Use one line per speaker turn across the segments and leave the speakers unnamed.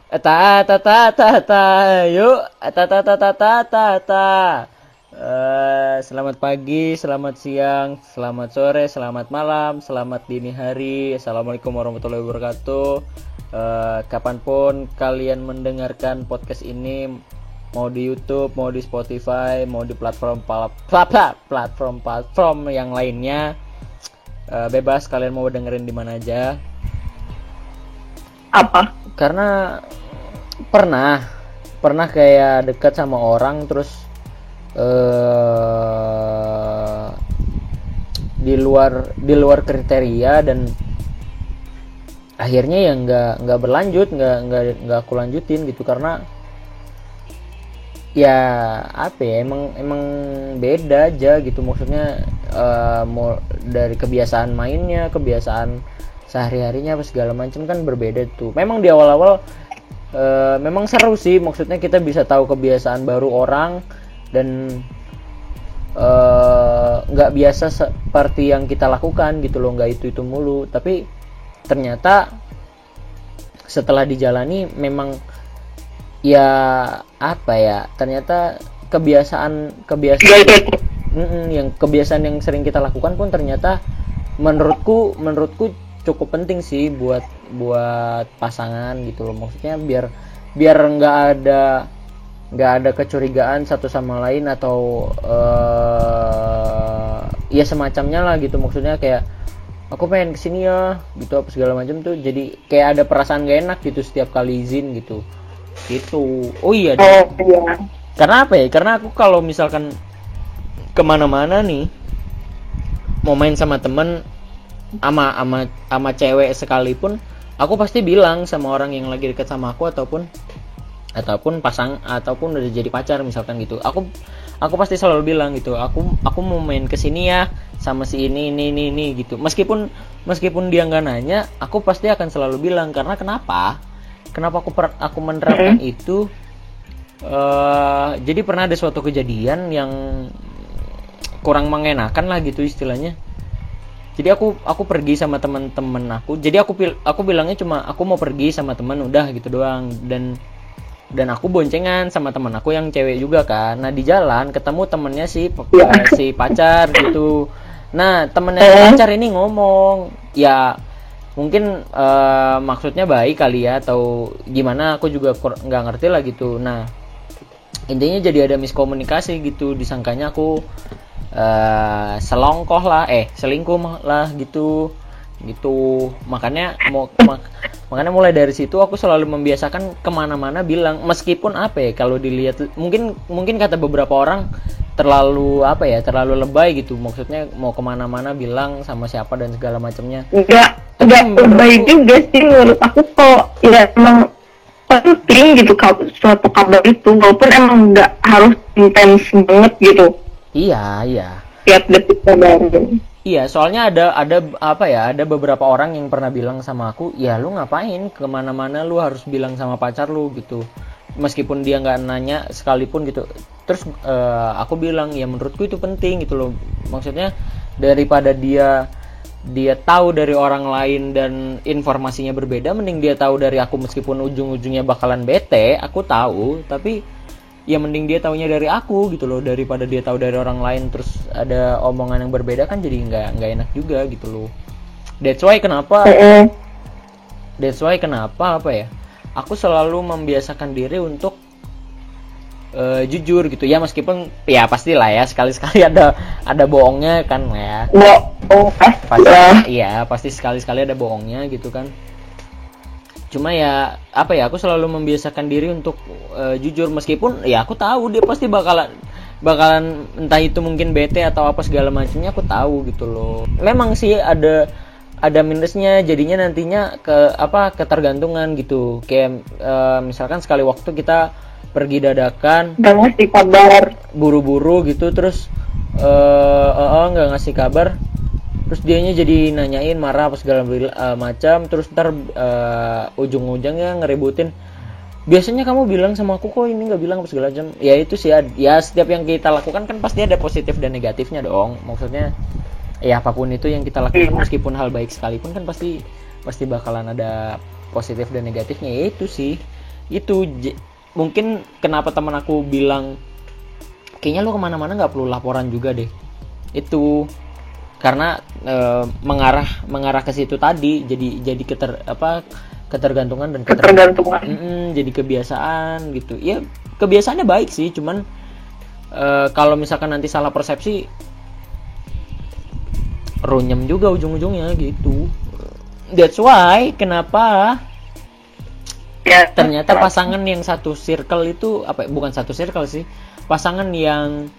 Ta ta ta ta ta. Yuk. Ta ta ta ta ta ta ta. Selamat pagi, selamat siang, selamat sore, selamat malam, selamat dini hari. Assalamualaikum warahmatullahi wabarakatuh. Kapanpun kalian mendengarkan podcast ini, mau di YouTube, mau di Spotify, mau di platform yang lainnya, bebas kalian mau dengerin di mana aja.
Apa?
Karena pernah kayak dekat sama orang terus di luar kriteria dan akhirnya ya nggak berlanjut, nggak aku lanjutin gitu karena ya apa ya emang beda aja gitu, maksudnya mau dari kebiasaan mainnya, kebiasaan sehari-harinya apa segala macam kan berbeda tuh. Memang di awal-awal memang seru sih, maksudnya kita bisa tahu kebiasaan baru orang dan nggak biasa seperti yang kita lakukan gitu loh, nggak itu mulu. Tapi ternyata setelah dijalani memang ya apa ya, ternyata kebiasaan yang sering kita lakukan pun ternyata menurutku cukup penting sih buat pasangan gitu loh. Maksudnya biar nggak ada kecurigaan satu sama lain atau ya semacamnya lah gitu. Maksudnya kayak aku pengen kesini ya gitu apa segala macam tuh, jadi kayak ada perasaan gak enak gitu setiap kali izin gitu. Oh iya. Karena apa ya, karena aku kalau misalkan kemana-mana nih mau main sama temen sama cewek sekalipun, aku pasti bilang sama orang yang lagi dekat sama aku ataupun udah jadi pacar misalkan gitu. Aku pasti selalu bilang gitu, aku mau main kesini ya sama si ini gitu. Meskipun dia nggak nanya, aku pasti akan selalu bilang. Karena kenapa aku menerapkan itu? Jadi pernah ada suatu kejadian yang kurang mengenakan lah gitu istilahnya. Jadi aku pergi sama teman-teman aku. Jadi aku bilangnya cuma aku mau pergi sama teman, udah gitu doang. Dan aku boncengan sama teman aku yang cewek juga kan. Nah di jalan ketemu temennya si pacar gitu. Nah temennya pacar ini ngomong, ya mungkin maksudnya baik kali ya atau gimana, aku juga nggak ngerti lah gitu. Nah intinya jadi ada miskomunikasi gitu, disangkanya aku selingkuh lah gitu. Makanya mulai dari situ aku selalu membiasakan kemana-mana bilang, meskipun apa ya, kalau dilihat mungkin kata beberapa orang terlalu lebay gitu, maksudnya mau kemana-mana bilang sama siapa dan segala macamnya.
Enggak lebay juga sih menurut aku, kok ya emang penting gitu suatu kabar itu, walaupun emang nggak harus intens banget gitu.
Iya.
Tiap detik kabarin.
Iya, soalnya ada beberapa orang yang pernah bilang sama aku, ya lu ngapain kemana-mana lu harus bilang sama pacar lu gitu, meskipun dia nggak nanya sekalipun gitu. Terus aku bilang ya menurutku itu penting gitu loh, maksudnya daripada dia tahu dari orang lain dan informasinya berbeda, mending dia tahu dari aku meskipun ujung-ujungnya bakalan bete, aku tahu, tapi ya mending dia taunya dari aku gitu loh, daripada dia tahu dari orang lain terus ada omongan yang berbeda, kan jadi nggak enak juga gitu loh. That's why kenapa apa ya, aku selalu membiasakan diri untuk jujur gitu ya, meskipun ya pastilah ya sekali-sekali ada bohongnya kan ya. Pasti sekali-sekali ada bohongnya gitu kan. Cuma ya apa ya, aku selalu membiasakan diri untuk jujur, meskipun ya aku tahu dia pasti bakalan entah itu mungkin bete atau apa segala macamnya, aku tahu gitu loh. Memang sih ada minusnya, jadinya nantinya ketergantungan gitu. Kayak misalkan sekali waktu kita pergi dadakan,
nggak ngasih kabar,
buru-buru gitu, terus nggak ngasih kabar, terus dianya jadi nanyain, marah apa segala macam, terus ntar ujung-ujungnya ngeributin, biasanya kamu bilang sama aku kok ini nggak bilang apa segala macam. Ya itu sih ya, setiap yang kita lakukan kan pasti ada positif dan negatifnya dong. Maksudnya ya apapun itu yang kita lakukan, meskipun hal baik sekalipun kan pasti bakalan ada positif dan negatifnya. Ya itu sih, itu mungkin kenapa teman aku bilang kayaknya lu kemana-mana nggak perlu laporan juga deh, itu karena mengarah ke situ tadi, jadi ketergantungan dan jadi kebiasaan gitu ya. Kebiasaannya baik sih, cuman kalau misalkan nanti salah persepsi runyem juga ujung-ujungnya gitu. That's why kenapa
Ya,
ternyata pasangan yang satu circle itu bukan satu circle sih, pasangan yang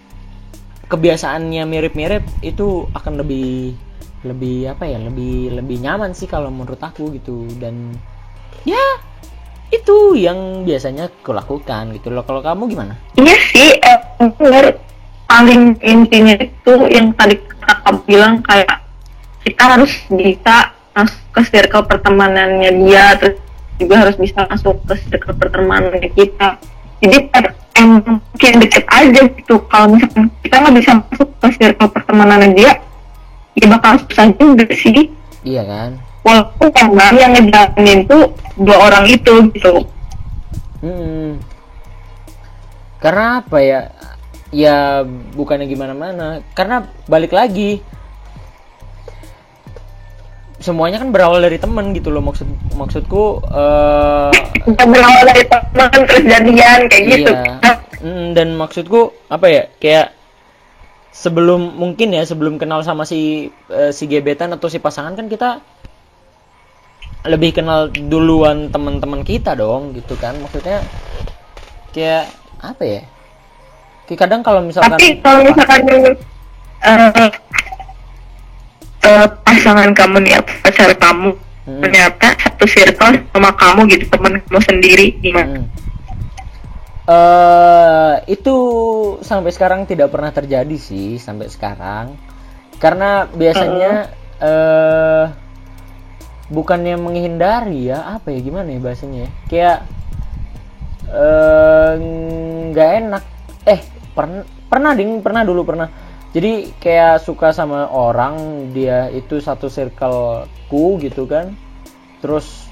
kebiasaannya mirip-mirip itu akan lebih nyaman sih kalau menurut aku gitu. Dan ya itu yang biasanya kulakukan gitu loh. Kalau kamu gimana?
Iya sih, bener. Paling intinya itu yang tadi kakak bilang, kayak kita harus bisa masuk ke circle pertemanannya dia, terus juga harus bisa masuk ke circle pertemanannya kita. Jadi mungkin deket aja gitu. Kalau misalkan kita nggak bisa masuk ke circle pertemanannya dia, ya bakal susah juga sih.
Iya kan?
Walaupun emang yang ngejalanin tuh dua orang itu gitu.
Karena apa ya? Ya bukannya gimana-mana. Karena balik lagi, semuanya kan berawal dari teman gitu loh. Maksudku
berawal dari teman terus jadian kayak gitu.
Dan maksudku apa ya? Kayak sebelum kenal sama si gebetan atau si pasangan kan kita lebih kenal duluan teman-teman kita dong gitu kan. Maksudnya kayak apa ya? Kayak kadang kalau misalkan
pasangan kamu nih, pacar kamu ternyata satu circle sama kamu gitu, teman kamu sendiri, gimana?
Itu sampai sekarang tidak pernah terjadi sih sampai sekarang, karena biasanya bukannya menghindari ya, apa ya, gimana ya bahasanya, kayak nggak enak. Pernah dulu jadi kayak suka sama orang, dia itu satu circle-ku gitu kan. Terus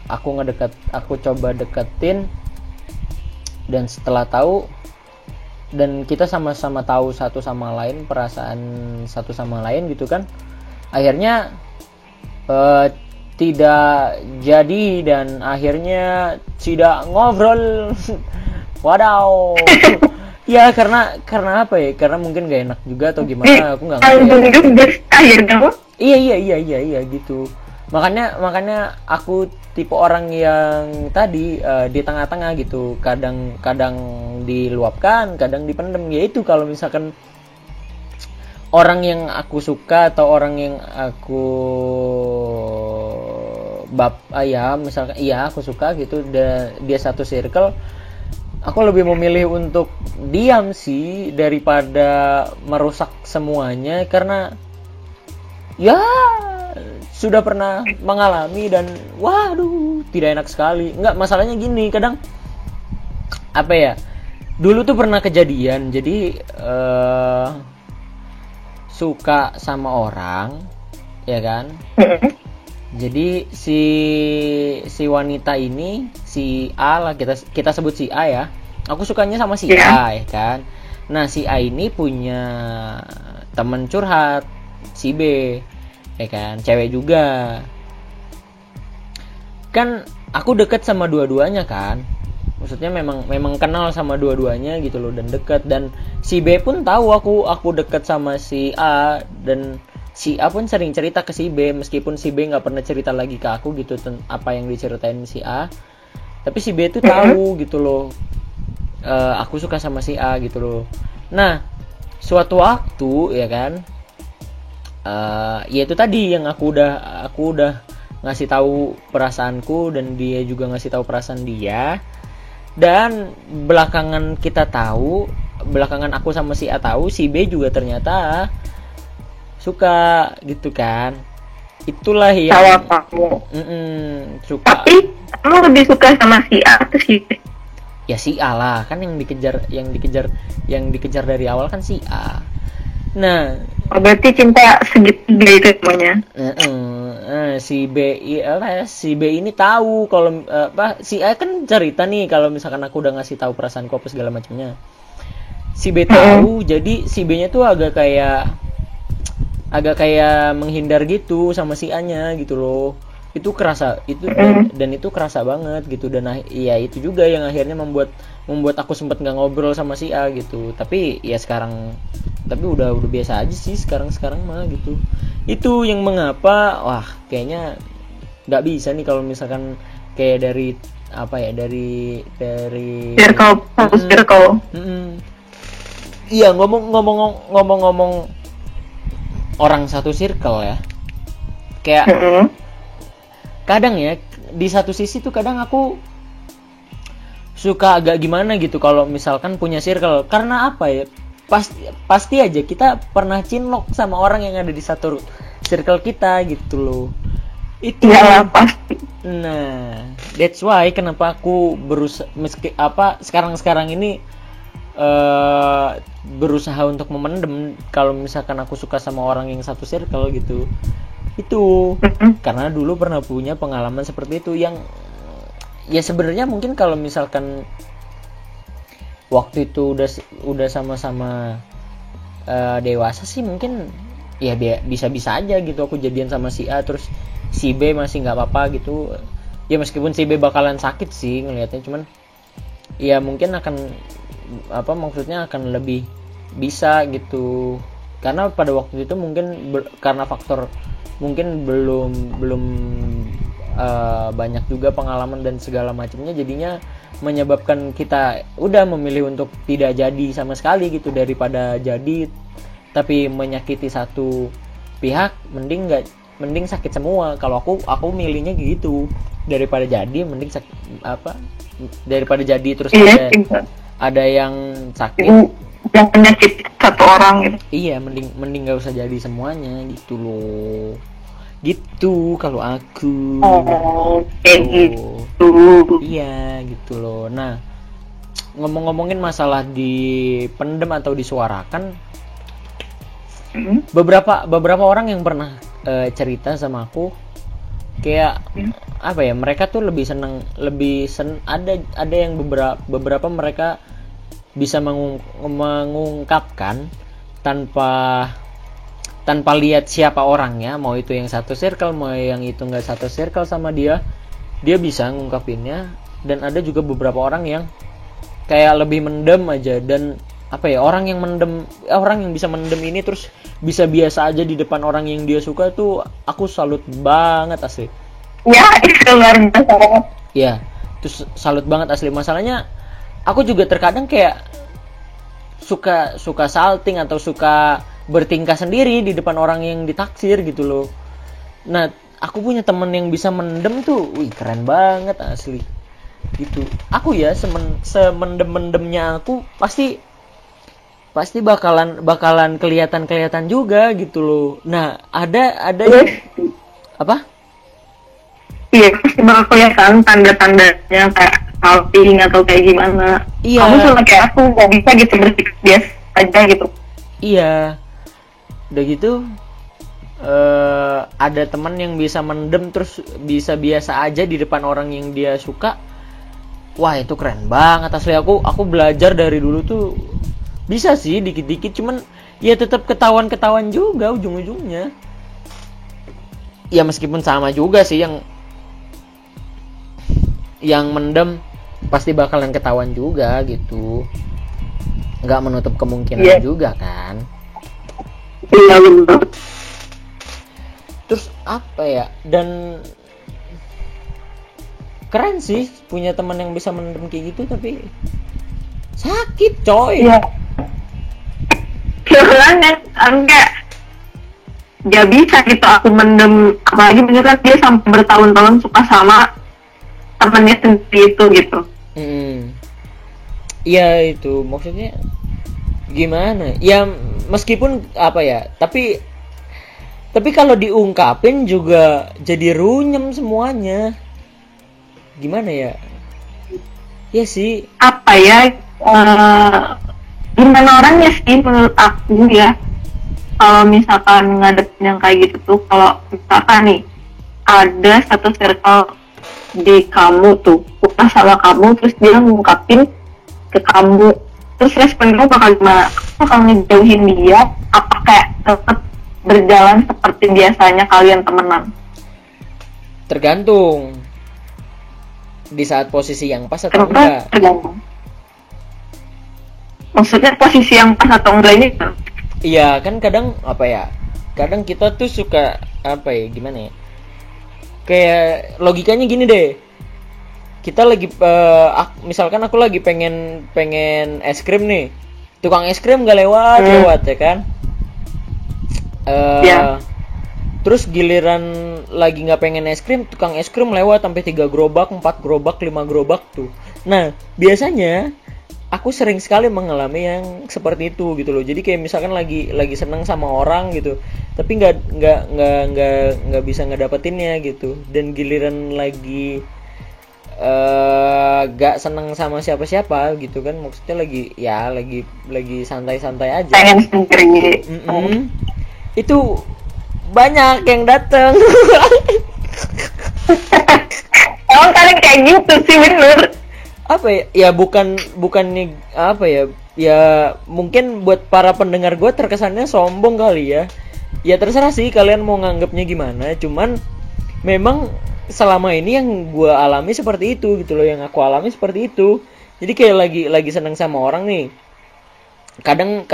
aku coba deketin, dan setelah tahu dan kita sama-sama tahu satu sama lain perasaan satu sama lain gitu kan, akhirnya tidak jadi dan akhirnya tidak ngobrol. Wadaw. Ya karena apa ya? Karena mungkin gak enak juga atau gimana, aku nggak ngerti.
Akhirnya.
Iya gitu. Makanya aku tipe orang yang tadi di tengah-tengah gitu. Kadang diluapkan, kadang dipendem. Yaitu kalau misalkan orang yang aku suka atau orang yang aku misalkan aku suka gitu, dia satu circle, aku lebih memilih untuk diam sih daripada merusak semuanya, karena ya sudah pernah mengalami dan waduh tidak enak sekali. Enggak, masalahnya gini, kadang apa ya, dulu tuh pernah kejadian, jadi suka sama orang ya kan. Jadi si wanita ini, si A lah, kita sebut si A ya. Aku sukanya sama si A ya kan. Nah, si A ini punya teman curhat, si B ya kan, cewek juga. Kan aku deket sama dua-duanya kan. Maksudnya memang kenal sama dua-duanya gitu loh, dan deket. Dan si B pun tahu aku deket sama si A, dan si A pun sering cerita ke si B, meskipun si B nggak pernah cerita lagi ke aku gitu apa yang diceritain si A, tapi si B tuh tahu gitu loh, aku suka sama si A gitu loh. Nah, suatu waktu ya kan, ya itu tadi yang aku udah ngasih tahu perasaanku, dan dia juga ngasih tahu perasaan dia, dan belakangan aku sama si A tahu, si B juga ternyata suka gitu kan. Itulah yang
sama kamu.
Suka.
Tapi kamu lebih suka sama si A atau si B?
Ya si A lah, kan yang dikejar dari awal kan si A. Nah,
berarti cinta segitiga itu semuanya.
si si B ini tahu kalau si A kan cerita nih kalau misalkan aku udah ngasih tahu perasaanku apa segala macamnya. Si B tahu, jadi si B-nya tuh agak kayak menghindar gitu sama si A-nya gitu loh. Itu kerasa itu dan itu kerasa banget gitu, dan ya itu juga yang akhirnya membuat aku sempat nggak ngobrol sama si A gitu. Tapi ya sekarang udah biasa aja sih sekarang mah gitu. Itu yang mengapa kayaknya nggak bisa nih kalau misalkan kayak dari
circle.
Iya, ngomong orang satu circle ya, kayak kadang ya di satu sisi tuh kadang aku suka agak gimana gitu kalau misalkan punya circle, karena apa ya, pasti aja kita pernah cinlok sama orang yang ada di satu circle kita gitu loh. Itu
ya pasti.
Nah, that's why kenapa aku berusaha sekarang ini berusaha untuk memendam kalau misalkan aku suka sama orang yang satu circle gitu. Itu karena dulu pernah punya pengalaman seperti itu yang ya sebenarnya mungkin kalau misalkan waktu itu udah sama-sama dewasa sih mungkin ya bisa-bisa aja gitu aku jadian sama si A terus si B masih nggak apa-apa gitu. Ya meskipun si B bakalan sakit sih ngelihatnya, cuman ya mungkin maksudnya akan lebih bisa gitu, karena pada waktu itu mungkin karena faktor mungkin belum banyak juga pengalaman dan segala macamnya, jadinya menyebabkan kita udah memilih untuk tidak jadi sama sekali gitu, daripada jadi tapi menyakiti satu pihak mending sakit semua. Kalau aku milihnya gitu, daripada jadi mending daripada jadi terus ada yang sakit
yang penyakit satu orang gitu.
Iya, mending nggak usah jadi semuanya gitu loh. Gitu kalau aku.
Gitu.
Iya gitu loh. Nah, ngomongin masalah dipendem atau disuarakan, beberapa orang yang pernah cerita sama aku kayak mereka tuh lebih seneng ada yang beberapa mereka bisa mengungkapkan tanpa lihat siapa orangnya, mau itu yang satu circle mau yang itu nggak satu circle sama dia bisa ngungkapinnya. Dan ada juga beberapa orang yang kayak lebih mendem aja, dan orang yang bisa mendem ini terus bisa biasa aja di depan orang yang dia suka tuh aku salut banget asli.
Ya itu luar biasa banget.
Ya terus salut banget asli. Masalahnya aku juga terkadang kayak suka salting atau suka bertingkah sendiri di depan orang yang ditaksir gitu loh. Nah, aku punya temen yang bisa mendem tuh, keren banget asli. Gitu. Aku ya semendem-mendemnya aku pasti bakalan kelihatan juga gitu loh. Nah, ada apa?
Iya, pasti bakal kelihatan tanda-tandanya kayak salting atau kayak gimana.
Iya.
Kamu sama kayak aku nggak bisa gitu bersikap biasa aja gitu.
Iya. Udah gitu ada teman yang bisa mendem terus bisa biasa aja di depan orang yang dia suka. Wah, itu keren banget asli. Aku belajar dari dulu tuh bisa sih dikit-dikit, cuman ya tetap ketahuan juga ujung-ujungnya. Ya meskipun sama juga sih yang mendem pasti bakalan ketahuan juga gitu, nggak menutup kemungkinan juga kan.
Iya benar.
Terus dan keren sih punya teman yang bisa mendem kayak gitu, tapi sakit coy.
Iya. Soalnya enggak gak bisa gitu aku mendem, apalagi beneran dia sampai bertahun-tahun suka sama temannya sendiri itu gitu.
Iya itu maksudnya gimana? Ya meskipun tapi kalau diungkapin juga jadi runyem semuanya. Gimana ya? Ya sih.
Gimana orangnya sih menurut aku ya. Kalau misalkan ngadepin yang kayak gitu tuh, kalau misalkan nih ada satu circle di kamu tuh suka sama kamu, terus dia ngungkapin ke kamu, terus respon kamu bakal gimana? Bakal ngejauhin dia apa kayak tetap berjalan seperti biasanya kalian temenan?
Tergantung di saat posisi yang pas atau
Kenapa
enggak.
tergantung? Maksudnya posisi yang pas atau enggak ini kan?
Iya kan kadang apa ya, kadang kita tuh suka apa ya, gimana ya, kayak logikanya gini deh, kita lagi misalkan aku lagi pengen es krim nih, tukang es krim gak lewat ya kan.
Ya.
Terus giliran lagi nggak pengen es krim, tukang es krim lewat sampai 3 gerobak, 4 gerobak, 5 gerobak tuh. Nah biasanya aku sering sekali mengalami yang seperti itu gitu loh. Jadi kayak misalkan lagi seneng sama orang gitu, tapi nggak bisa ngedapetinnya gitu. Dan giliran lagi gak seneng sama siapa-siapa gitu kan, maksudnya lagi santai-santai aja.
Pengen sendiri.
Itu banyak yang datang.
Emang kalian kayak gitu sih, bener.
Apa ya? Ya bukan nih apa ya? Ya mungkin buat para pendengar gue terkesannya sombong kali ya. Ya terserah sih kalian mau nganggapnya gimana. Cuman memang selama ini yang gue alami seperti itu gitu loh, yang aku alami seperti itu. Jadi kayak lagi seneng sama orang nih. Kadang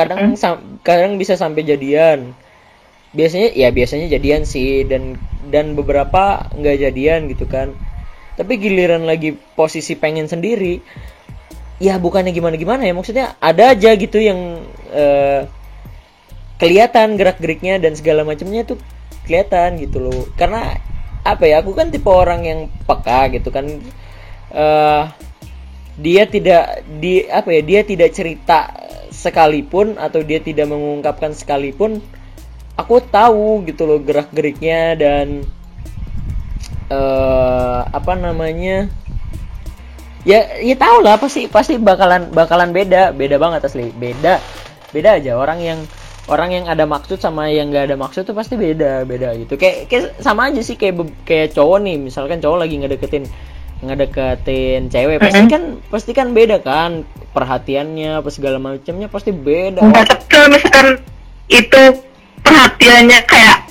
bisa sampai jadian. Biasanya jadian sih, dan beberapa nggak jadian gitu kan. Tapi giliran lagi posisi pengen sendiri, ya bukannya gimana ya, maksudnya ada aja gitu yang kelihatan gerak-geriknya dan segala macamnya tuh kelihatan gitu loh. Karena apa ya, aku kan tipe orang yang peka gitu kan. Dia tidak cerita sekalipun atau dia tidak mengungkapkan sekalipun, aku tahu gitu loh gerak-geriknya dan ya tahu lah, pasti bakalan beda banget asli, beda aja orang yang ada maksud sama yang nggak ada maksud tuh pasti beda gitu. Kayak sama aja sih, kayak cowok nih, misalkan cowok lagi ngedeketin cewek, pasti kan beda kan perhatiannya apa segala macamnya, pasti beda.
Kalau misalkan itu perhatiannya kayak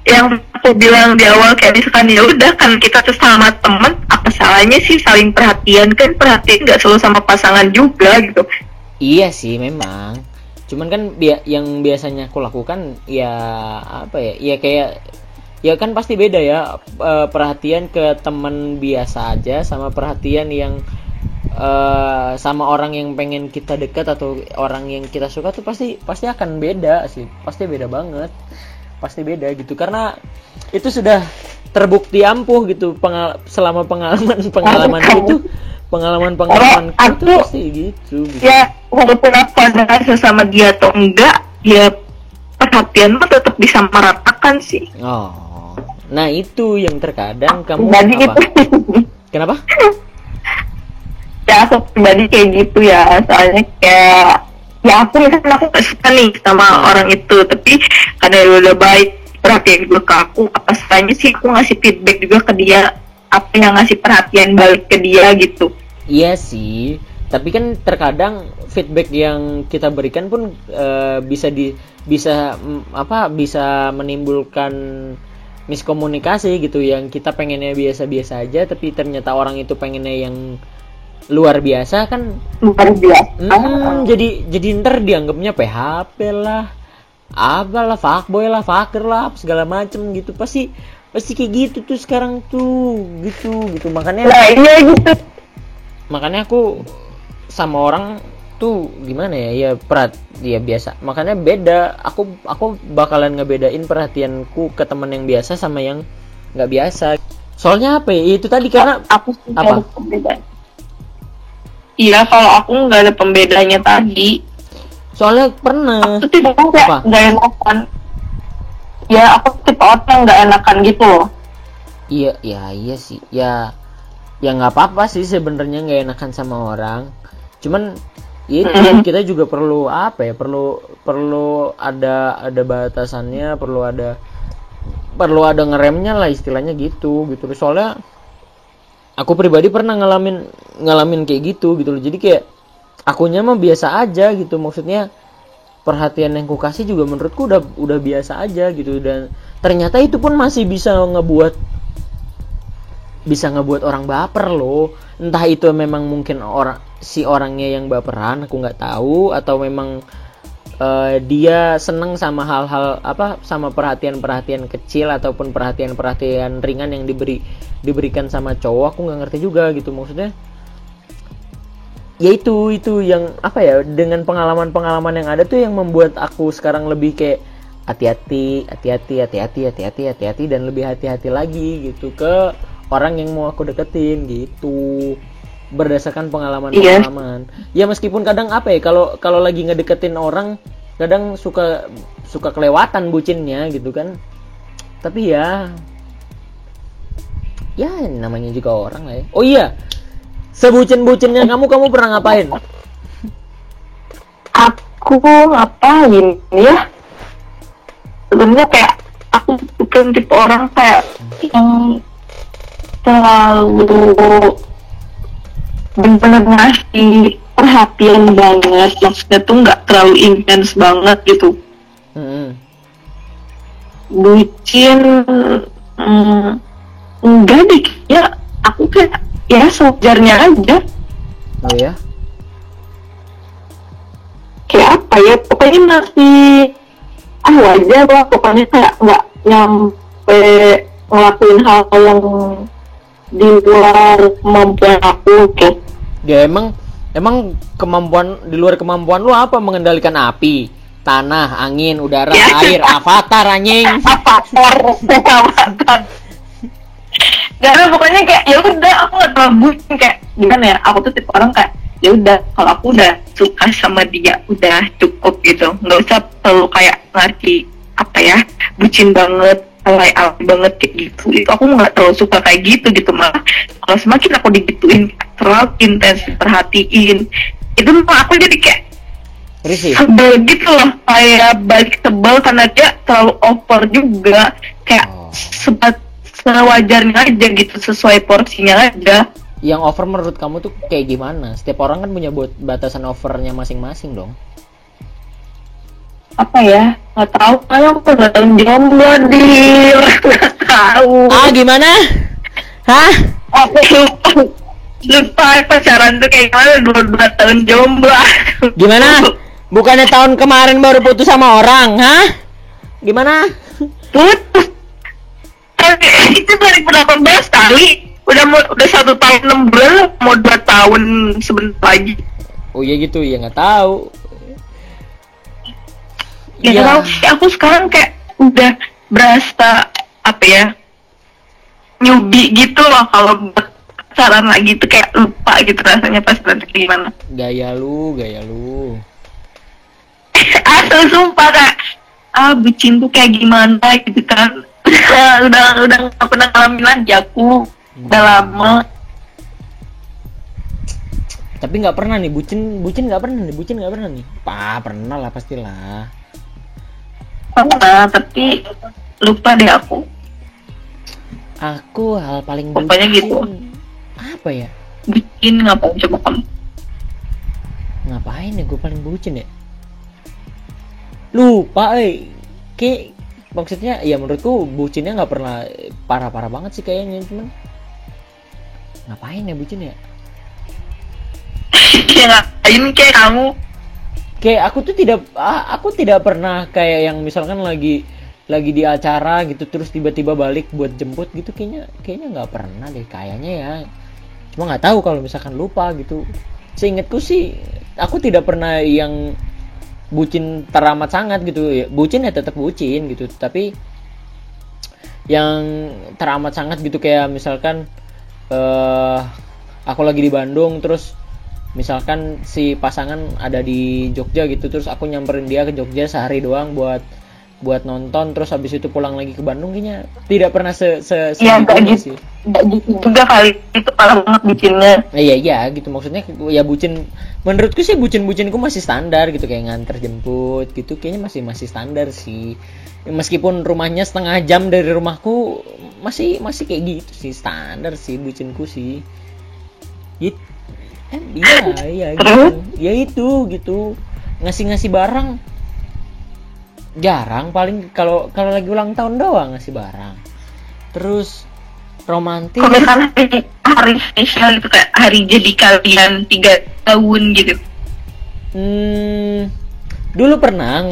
yang aku bilang di awal, kayak misalkan ya udah kan kita tuh sama teman, apa salahnya sih saling perhatian? Kan perhatian nggak selalu sama pasangan juga gitu.
Iya sih memang, cuman kan yang biasanya aku lakukan ya apa ya, ya kayak ya kan pasti beda ya, perhatian ke teman biasa aja sama perhatian yang sama orang yang pengen kita dekat atau orang yang kita suka tuh pasti akan beda sih, pasti beda banget, pasti beda gitu. Karena itu sudah terbukti ampuh gitu, selama pengalaman itu, pengalaman itu pasti gitu.
Ya walaupun aku ada rasa sama dia atau enggak, ya perhatian mah tetap bisa meratakan sih.
Oh, nah itu yang terkadang kamu
Jadi
apa?
itu.
Kenapa?
Ya aku pribadi kayak gitu ya, soalnya kayak ya aku misalkan aku gak suka nih sama orang itu, tapi karena dia udah baik perhatian juga ke aku, apa salahnya sih aku ngasih feedback juga ke dia, apa yang ngasih perhatian balik ke dia gitu.
Iya sih, tapi kan terkadang feedback yang kita berikan pun bisa menimbulkan miskomunikasi gitu, yang kita pengennya biasa-biasa aja tapi ternyata orang itu pengennya yang luar biasa kan.
Luar biasa.
Jadi ntar dianggapnya PHP lah, apalah, fuckboy lah, fucker lah, segala macem gitu. Pasti kayak gitu tuh sekarang tuh gitu. Makanya
iya gitu.
Makanya aku sama orang tuh gimana ya biasa. Makanya beda. Aku bakalan ngebedain perhatianku ke teman yang biasa sama yang nggak biasa. Soalnya apa ya? Itu tadi karena
aku
apa?
Iya, kalau aku nggak ada pembedanya tadi.
Soalnya pernah.
Aku tipe orang nggak enakan. Ya aku tipe orang nggak enakan gitu loh.
Iya sih. Ya nggak apa-apa sih sebenarnya nggak enakan sama orang. Cuman ya kita juga perlu apa ya? Perlu ada batasannya, perlu ada perlu ada ngeremnya lah istilahnya gitu soalnya aku pribadi pernah ngalamin kayak gitu loh. Jadi kayak akunya mah biasa aja gitu, maksudnya perhatian yang ku kasih juga menurutku udah biasa aja gitu, dan ternyata itu pun masih bisa ngebuat orang baper loh. Entah itu memang mungkin si orangnya yang baperan, aku nggak tahu, atau memang dia seneng sama hal-hal sama perhatian kecil ataupun perhatian ringan yang diberikan sama cowok. Aku nggak ngerti juga gitu, maksudnya ya itu yang dengan pengalaman yang ada tuh yang membuat aku sekarang lebih kayak hati-hati dan lebih hati-hati lagi gitu ke orang yang mau aku deketin gitu, berdasarkan pengalaman. Ya meskipun kadang kalau lagi ngedeketin orang kadang suka kelewatan bucinnya gitu kan, tapi ya namanya juga orang lah ya. Oh iya, sebucin-bucinnya kamu pernah ngapain?
Aku ngapain ya, sebenarnya kayak aku bukan tipe orang kayak yang terlalu benar-benar ngasih perhatian banget, maksudnya tuh nggak terlalu intens banget gitu. Bucin enggak deh, ya aku kayak ya sewajarnya aja.
Oh ya,
kayak apa ya, pokoknya masih wajar lah, pokoknya kayak nggak nyampe ngelakuin hal yang di luar kemampuan aku gitu.
Ya emang kemampuan di luar kemampuan lu apa? Mengendalikan api, tanah, angin, udara, air, avatar anjing.
Avatar. Karena pokoknya kayak ya udah, aku nggak terlalu bucin, kayak gimana ya, aku tuh tipe orang kayak ya udah, kalau aku udah suka sama dia udah cukup gitu, nggak usah perlu kayak ngerti bucin banget, alay banget kayak gitu. Itu aku nggak terlalu suka kayak gitu malah kalau semakin aku digituin terlalu intens perhatiin, itu malah aku jadi kayak sebel gitu loh, kayak balik sebel karena dia terlalu over juga, kayak sewajarnya aja gitu, sesuai porsinya aja.
Yang over menurut kamu tuh kayak gimana? Setiap orang kan punya batasan overnya masing-masing dong.
Nggak tahu, kayak aku udah tahun jomblo nggak tahu.
Gimana? Hah?
Aku lupa pacaran tuh kayak gimana, 2 tahun jomblo.
Gimana? Bukannya tahun kemarin baru putus sama orang, hah? Gimana?
Putus? Itu 2018 kali. Udah 1 tahun 6 bulan, mau 2 tahun sebentar lagi.
Oh iya gitu, ya nggak tahu.
Ya tahu sih, aku sekarang kayak udah berasa nyubi gitu loh, kalau pacaran lagi tuh kayak lupa gitu rasanya pas nanti gimana.
Gaya lu.
Asal sumpah kayak bucin tuh kayak gimana gitu kan. udah nggak pernah ngalamin lagi aku, udah lama.
Tapi nggak pernah nih bucin nggak pernah nih. Pernah lah pastilah.
Tapi lupa deh aku.
Aku hal paling
pokoknya
bucin
gitu.
Apa ya?
Bucin ngapain coba kamu?
Ngapain ya gue paling bucin ya? Lupa kayak maksudnya ya menurutku bucinnya nggak pernah parah-parah banget sih kayaknya, cuman ngapain ya bucin ya?
Ngapain kayak kamu?
Kayak aku tidak pernah kayak yang misalkan lagi di acara gitu terus tiba-tiba balik buat jemput gitu, kayaknya nggak pernah deh kayaknya ya. Cuma nggak tahu kalau misalkan lupa gitu. Seingatku sih aku tidak pernah yang bucin teramat sangat gitu ya. Bucin ya tetap bucin gitu, tapi yang teramat sangat gitu kayak misalkan aku lagi di Bandung, terus misalkan si pasangan ada di Jogja gitu, terus aku nyamperin dia ke Jogja sehari doang buat buat nonton terus habis itu pulang lagi ke Bandung, kayaknya tidak pernah
Iya, nggak
segitunya
gitu.
sih.
Nggak gitu juga kali, itu parah banget bucinnya.
Iya gitu maksudnya, ya bucin menurutku sih, bucinku masih standar gitu, kayak nganter jemput gitu, kayaknya masih standar sih. Meskipun rumahnya setengah jam dari rumahku, masih kayak gitu sih, standar sih bucinku sih. Gitu. Iya gitu. Ya itu gitu. Ngasih barang jarang, paling kalau lagi ulang tahun doang ngasih barang. Terus romantis.
Kalau misalkan hari spesial gitu, kayak hari jadi kalian 3 tahun gitu.
Dulu pernah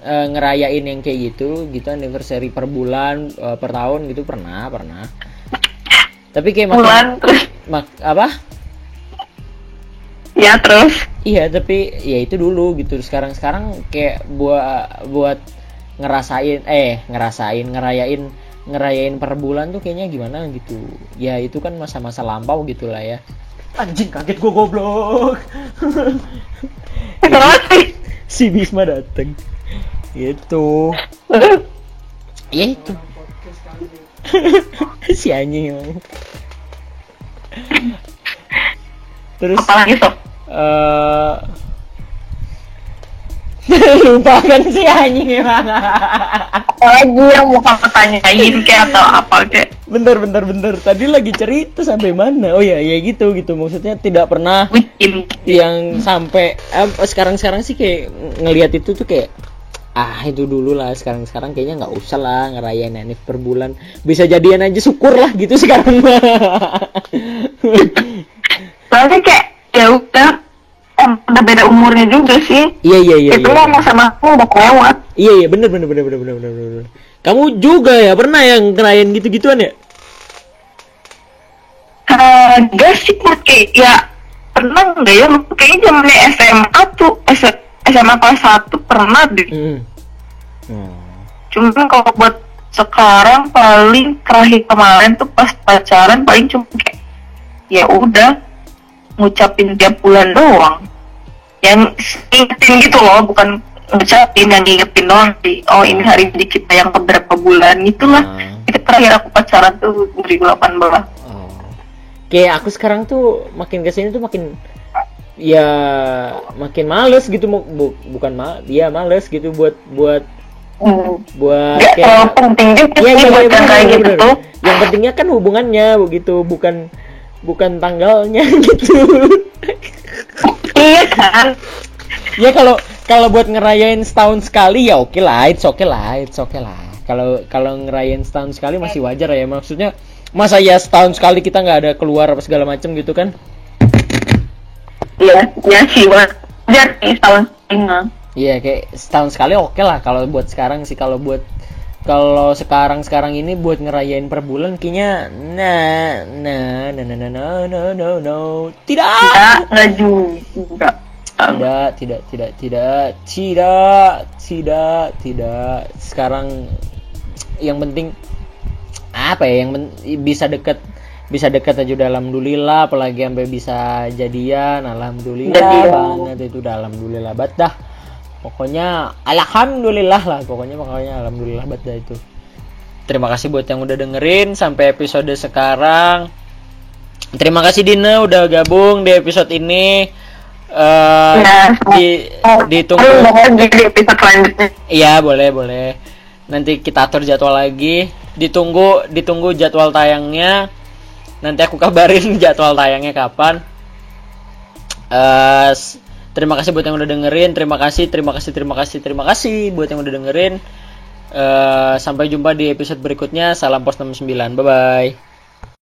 ngerayain yang kayak gitu anniversary per bulan, per tahun gitu, pernah. Tapi kayak
Bulan terus.
Apa?
Ya terus.
Iya, tapi ya itu dulu gitu. Sekarang kayak buat ngerayain per bulan tuh kayaknya gimana gitu. Ya itu kan masa-masa lampau gitulah ya. Anjing, kaget gua, goblok. Si Bisma dateng. Gitu. Ya itu. Si anjing emang. Terus
Apalagi sob?
lupakan si anjing emang.
Apalagi yang mau kamu tanyain kayak atau apa kayak?
Bentar. Tadi lagi cerita sampai mana? Oh ya gitu. Maksudnya tidak pernah
Bucin.
yang sampai sekarang sih kayak ngelihat itu tuh kayak itu dulu lah. Sekarang kayaknya nggak usah lah ngerayain anniv per bulan. Bisa jadian aja, syukur lah gitu sekarang mah.
Soalnya kayak ya udah beda umurnya juga sih.
Iya.
Itu mah sama aku udah kelewat.
Iya, bener. Kamu juga ya pernah yang ngerayain gitu-gituan ya?
Enggak sih, kayak ya pernah enggak ya, kayaknya zamannya SMA tuh, SMA kelas 1 pernah deh. Cuman kalau buat sekarang paling terakhir kemarin tuh pas pacaran paling cuma kayak ya udah ngucapin tiap bulan doang, yang ingetin gitu loh, bukan ngucapin, yang ingetin doang sih. Oh ini hari jadi kita yang keberapa bulan itulah. Itu terakhir aku pacaran tuh 2018.
Kayak aku sekarang tuh makin kesini tuh makin males gitu, males gitu buat
Gak terlalu penting juga sih buat yang kayak gitu tuh.
Yang pentingnya kan hubungannya begitu, bukan tanggalnya gitu.
Iya kan?
Ya kalau buat ngerayain setahun sekali ya oke lah, it's okay lah. Kalau ngerayain setahun sekali masih wajar ya, maksudnya masa ya setahun sekali kita nggak ada keluar apa segala macam gitu kan?
Iya sih, wajar sih setahun sekali.
Iya, kayak setahun sekali oke lah. Kalau buat sekarang sih, kalau sekarang ini buat ngerayain per bulan kayaknya no.
Tidak juga.
Tidak. Sekarang yang penting apa ya, bisa deket aja udah alhamdulillah, apalagi sampai bisa jadian, alhamdulillah banget, itu udah alhamdulillah banget dah. Pokoknya alhamdulillah banget dah itu. Terima kasih buat yang udah dengerin sampai episode sekarang. Terima kasih Dina udah gabung di episode ini. Ditunggu
di episode selanjutnya.
Iya, boleh. Nanti kita atur jadwal lagi. Ditunggu jadwal tayangnya. Nanti aku kabarin jadwal tayangnya kapan. Terima kasih buat yang udah dengerin. Terima kasih buat yang udah dengerin. Sampai jumpa di episode berikutnya. Salam Pos 69. Bye bye.